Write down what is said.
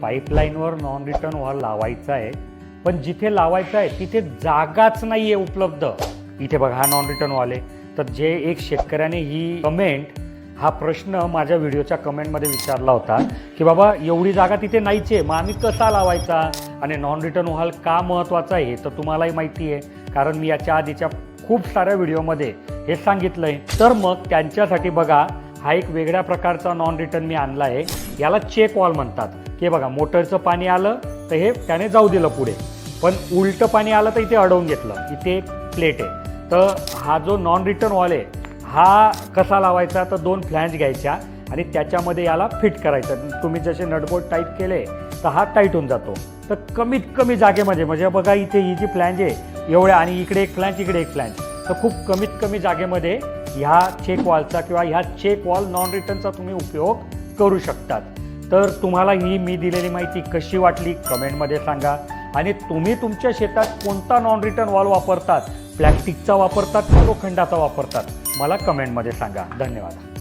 पाईपलाईनवर non return wall लावायचा आहे, पण जिथे लावायचं आहे तिथे जागाच नाही आहे उपलब्ध. इथे बघा हा नॉन रिटर्न वॉल आहे. तर जे एक शेतकऱ्याने ही कमेंट हा प्रश्न माझ्या व्हिडिओच्या कमेंटमध्ये विचारला होता की बाबा एवढी जागा तिथे नाहीच आहे, मग आम्ही कसा लावायचा आणि नॉन रिटर्न वॉल का महत्त्वाचा आहे तर तुम्हालाही माहिती आहे, कारण मी याच्या आधीच्या खूप साऱ्या व्हिडिओमध्ये हे सांगितलं आहे. तर मग त्यांच्यासाठी बघा हा एक वेगळ्या प्रकारचा नॉन रिटर्न मी आणला आहे. याला चेक वॉल म्हणतात. की बघा मोटरचं पाणी आलं तर हे त्याने जाऊ दिलं पुढे, पण उलटं पाणी आलं तर इथे अडवून घेतलं. इथे एक प्लेट आहे. तर हा जो नॉन रिटर्न वॉल आहे हा कसा लावायचा तर 2 फ्लॅंज घ्यायच्या आणि त्याच्यामध्ये याला फिट करायचं. तुम्ही जसे नटबोल्ट टाईट केले तर हा टाईट होऊन जातो. तर कमीत कमी जागेमध्ये म्हणजे बघा इथे ही जी फ्लॅंज आहे एवढ्या आणि इकडे एक फ्लॅंज इकडे एक फ्लॅंज, तर खूप कमीत कमी जागेमध्ये ह्या चेक वॉलचा किंवा ह्या चेक वॉल नॉन रिटर्नचा तुम्ही उपयोग करू शकतात. तर तुम्हाला ही मी दिलेली माहिती कशी वाटली कमेंटमध्ये सांगा. आणि तुम्ही तुमच्या शेतात कोणता नॉन रिटर्न वॉल वापरतात, प्लॅस्टिकचा वापरतात की लोखंडाचा वापरतात, मला कमेंटमध्ये सांगा. धन्यवाद.